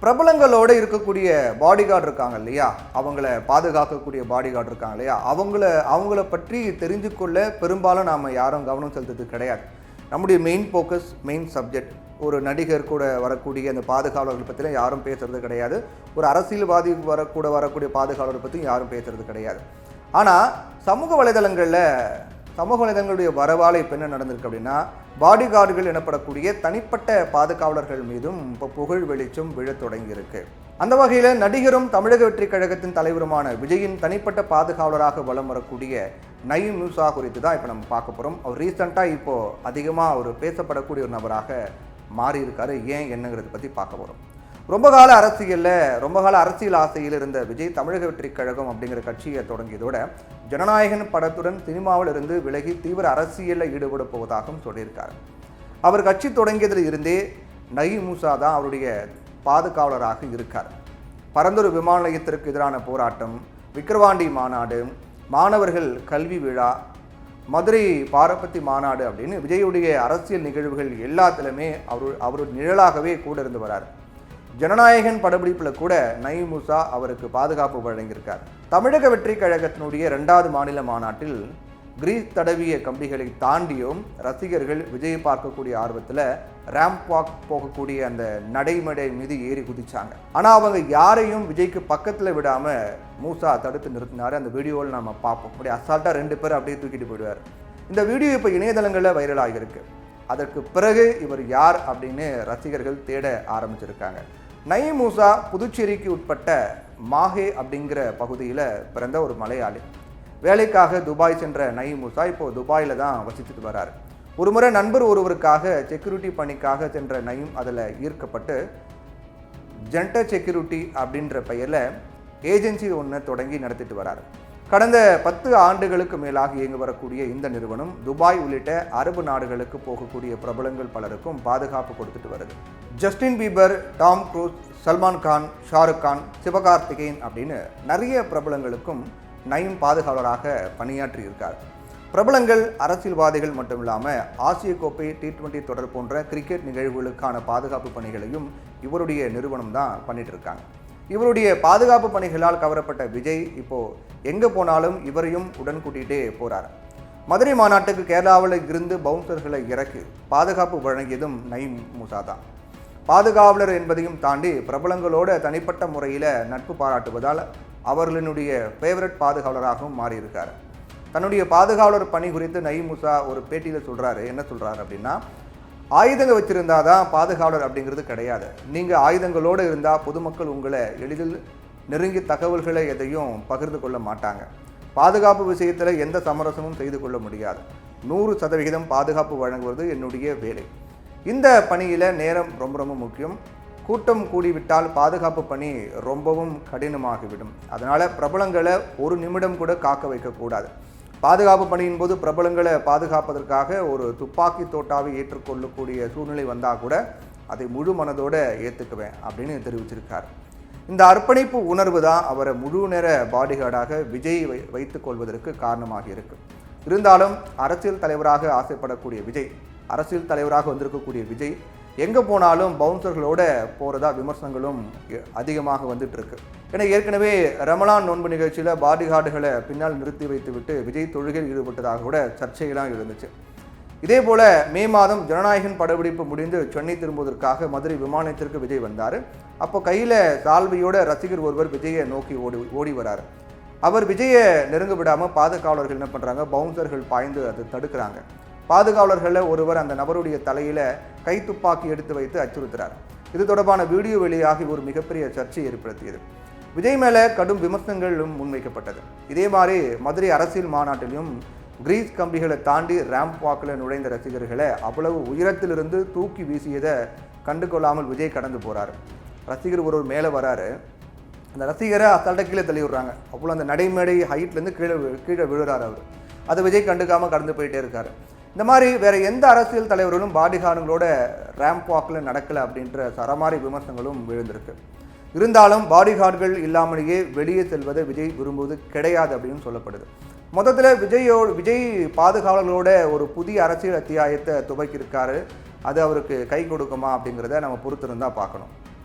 பிரபலங்களோடு இருக்கக்கூடிய பாடிகார்டு இருக்காங்க இல்லையா, அவங்கள பாதுகாக்கக்கூடிய பாடிகார்டு இருக்காங்க இல்லையா, அவங்கள பற்றி தெரிஞ்சு கொள்ள பெரும்பாலும் நாம் யாரும் கவனம் செலுத்துறது கிடையாது. நம்முடைய மெயின் ஃபோக்கஸ், மெயின் சப்ஜெக்ட் ஒரு நடிகர் கூட வரக்கூடிய அந்த பாதுகாவலர்கள் பற்றிலாம் யாரும் பேசுறது கிடையாது. ஒரு அரசியல்வாதி வரக்கூடிய பாதுகாவலர்கள் பற்றியும் யாரும் பேசுறது கிடையாது. ஆனால் சமூக வலைதளங்களுடைய வரவால் இப்போ என்ன நடந்திருக்கு அப்படின்னா, பாடிகார்டுகள் எனப்படக்கூடிய தனிப்பட்ட பாதுகாவலர்கள் மீதும் இப்போ புகழ் வெளிச்சம் விழத் தொடங்கியிருக்கு. அந்த வகையில் நடிகரும் தமிழக வெற்றி கழகத்தின் தலைவருமான விஜயின் தனிப்பட்ட பாதுகாவலராக வலம் வரக்கூடிய நயீம் மூசா குறித்து தான் இப்போ நம்ம பார்க்க போகிறோம். அவர் ரீசெண்டாக இப்போது அதிகமாக ஒரு பேசப்படக்கூடிய ஒரு நபராக மாறி இருக்காரு. ஏன் என்னங்கிறத பற்றி பார்க்க போகிறோம். ரொம்ப கால அரசியல் ஆசையில் இருந்த விஜய் தமிழக வெற்றி கழகம் அப்படிங்கிற கட்சியை தொடங்கியதோட ஜனநாயகன் படத்துடன் சினிமாவில் இருந்து விலகி தீவிர அரசியலில் ஈடுபட போவதாகவும் சொல்லியிருக்காரு. அவர் கட்சி தொடங்கியதில் இருந்தே நயீம் மூசா தான் அவருடைய பாதுகாவலராக இருக்கார். பரந்தூர் விமான நிலையத்திற்கு எதிரான போராட்டம், விக்கிரவாண்டி மாநாடு, மாணவர்கள் கல்வி விழா, மதுரை பாரபத்தி மாநாடு அப்படின்னு விஜயுடைய அரசியல் நிகழ்வுகள் எல்லாத்திலுமே அவருடைய நிழலாகவே கூட இருந்து வரார். ஜனநாயகன் படப்பிடிப்பில் கூட நயீம் மூசா அவருக்கு பாதுகாப்பு வழங்கியிருக்கார். தமிழக வெற்றி கழகத்தினுடைய 2வது மாநில மாநாட்டில் கிரீஸ் தடவிய கம்பிகளை தாண்டியும் ரசிகர்கள் விஜயை பார்க்கக்கூடிய ஆர்வத்தில் ரேம்ப் வாக் போகக்கூடிய அந்த நடைமடை மீது ஏறி குதிச்சாங்க. ஆனால் அவங்க யாரையும் விஜய்க்கு பக்கத்தில் விடாமல் மூசா தடுத்து நிறுத்தினார். அந்த வீடியோவில் நம்ம பார்ப்போம். அப்படி அசால்ட்டாக 2 பேர் அப்படியே தூக்கிட்டு போயிடுவார். இந்த வீடியோ இப்போ இணையதளங்களில் வைரலாக இருக்கு. அதற்கு பிறகு இவர் யார் அப்படின்னு ரசிகர்கள் தேட ஆரம்பிச்சிருக்காங்க. நயீம் மூசா புதுச்சேரிக்கு உட்பட்ட மாஹே அப்படிங்கிற பகுதியில் பிறந்த ஒரு மலையாளி. வேலைக்காக துபாய் சென்ற நயீம் மூசா இப்போது துபாயில் தான் வசிச்சுட்டு வர்றாரு. ஒரு முறை நண்பர் ஒருவருக்காக செக்யூரிட்டி பணிக்காக சென்ற நயீம் அதில் ஈர்க்கப்பட்டு ஜென்டர் செக்யூரிட்டி அப்படின்ற பெயரில் ஏஜென்சி ஒன்று தொடங்கி நடத்திட்டு வர்றாரு. கடந்த 10 ஆண்டுகளுக்கு மேலாக இயங்கி வரக்கூடிய இந்த நிறுவனம் துபாய் உள்ளிட்ட அரபு நாடுகளுக்கு போகக்கூடிய பிரபலங்கள் பலருக்கும் பாதுகாப்பு கொடுத்துட்டு வருது. Justin Bieber, Tom Cruise, Salman Khan, Shahrukh Khan, Sivakarthikeyan அப்படின்னு நிறைய பிரபலங்களுக்கும் நயீம் பாதுகாவலராக பணியாற்றி இருக்கார். பிரபலங்கள், அரசியல்வாதிகள் மட்டும் இல்லாமல் ஆசிய கோப்பை, T20 தொடர் போன்ற கிரிக்கெட் நிகழ்வுகளுக்கான பாதுகாப்பு பணிகளையும் இவருடைய நிறுவனம் தான் பண்ணிட்டு இருக்காங்க. இவருடைய பாதுகாப்பு பணிகளால் கவரப்பட்ட விஜய் இப்போது எங்கே போனாலும் இவரையும் உடன் கூட்டிகிட்டே போகிறார். மதுரை மாநாட்டுக்கு கேரளாவில் இருந்து பவுன்சர்களை இறக்கி பாதுகாப்பு வழங்கியதும் நயீம் மூசா தான். பாதுகாவலர் என்பதையும் தாண்டி பிரபலங்களோட தனிப்பட்ட முறையில் நட்பு பாராட்டுவதால் அவர்களினுடைய ஃபேவரட் பாதுகாவலராகவும் மாறியிருக்கார். தன்னுடைய பாதுகாவலர் பணி குறித்து நயீம் மூசா ஒரு பேட்டியில் சொல்கிறாரு. என்ன சொல்கிறாரு அப்படின்னா, ஆயுதங்கள் வச்சுருந்தா தான் பாதுகாவலர் அப்படிங்கிறது கிடையாது. நீங்கள் ஆயுதங்களோடு இருந்தால் பொதுமக்கள் உங்களை எளிதில் நெருங்கி தகவல்களை எதையும் பகிர்ந்து கொள்ள மாட்டாங்க. பாதுகாப்பு விஷயத்தில் எந்த சமரசமும் செய்து கொள்ள முடியாது. 100% பாதுகாப்பு வழங்குவது என்னுடைய வேலை. இந்த பணியில் நேரம் ரொம்ப முக்கியம். கூட்டம் கூடிவிட்டால் பாதுகாப்பு பணி ரொம்பவும் கடினமாகிவிடும். அதனால் பிரபலங்களை ஒரு நிமிடம் கூட காக்க வைக்கக்கூடாது. பாதுகாப்பு பணியின் போது பிரபலங்களை பாதுகாப்பதற்காக ஒரு துப்பாக்கி தோட்டாவை ஏற்றுக்கொள்ளக்கூடிய சூழ்நிலை வந்தால் கூட அதை முழு மனதோடு ஏற்றுக்குவேன் அப்படின்னு தெரிவிச்சிருக்கார். இந்த அர்ப்பணிப்பு உணர்வு தான் அவரை முழு நேர பாடிகார்டாக விஜய் வைத்துக் கொள்வதற்கு காரணமாக இருக்கு. இருந்தாலும் அரசியல் தலைவராக ஆசைப்படக்கூடிய விஜய், அரசியல் தலைவராக வந்திருக்கக்கூடிய விஜய் எங்கே போனாலும் பவுன்சர்களோட போகிறதா விமர்சனங்களும் அதிகமாக வந்துட்டு இருக்கு. ஏன்னா ஏற்கனவே ரமலான் நோன்பு நிகழ்ச்சியில் பாடிகார்டுகளை பின்னால் நிறுத்தி வைத்துவிட்டு விஜய் தொழுகையில் ஈடுபட்டதாக கூட சர்ச்சையெல்லாம் இருந்துச்சு. இதே போல் மே மாதம் ஜனநாயகன் படப்பிடிப்பு முடிந்து சென்னை திரும்புவதற்காக மதுரை விமானத்திற்கு விஜய் வந்தார். அப்போ கையில் சால்வையோட ரசிகர் ஒருவர் விஜயை நோக்கி ஓடி வராரு. அவர் விஜயை நெருங்க விடாமல் பாதுகாவலர்கள் என்ன பண்ணுறாங்க, பவுன்சர்கள் பாய்ந்து அதை தடுக்கிறாங்க. பாதுகாவலர்களில் ஒருவர் அந்த நபருடைய தலையில் கைத்துப்பாக்கி எடுத்து வைத்து அச்சுறுத்துறார். இது தொடர்பான வீடியோ வெளியாகி ஒரு மிகப்பெரிய சர்ச்சை ஏற்படுத்தியது. விஜய் மேலே கடும் விமர்சனங்களும் முன்வைக்கப்பட்டது. இதே மாதிரி மதுரை அரசியல் மாநாட்டிலும் கிரீஸ் கம்பிகளை தாண்டி ரேம்ப் வாக்கில் நுழைந்த ரசிகர்களை அவ்வளவு உயரத்திலிருந்து தூக்கி வீசியதை கண்டு கொள்ளாமல் விஜய் கடந்து போகிறார். ரசிகர் ஒருவர் மேலே வராரு. அந்த ரசிகரை அசால்ட்டாக கீழே தள்ளி விடுறாங்க. அவ்வளோ அந்த நடைமேடை ஹைட்லேருந்து கீழே விழுறார் அவர். அதை விஜய் கண்டுக்காமல் கடந்து போயிட்டே இருக்கார். இந்த மாதிரி வேறு எந்த அரசியல் தலைவர்களும் பாடிகார்டுகளோட ரேம்ப் வாக்கில் நடக்கலை அப்படின்ற சரமாரி விமர்சனங்களும் விழுந்திருக்கு. இருந்தாலும் பாடிகார்டுகள் இல்லாமலேயே வெளியே செல்வதை விஜய் விரும்புவது கிடையாது அப்படின்னு சொல்லப்படுது. மொத்தத்தில் விஜய் பாதுகாவலர்களோட ஒரு புதிய அரசியல் அத்தியாயத்தை துவக்கியிருக்காரு. அது அவருக்கு கை கொடுக்குமா அப்படிங்கிறத நம்ம பொறுத்திருந்தால் பார்க்கணும்.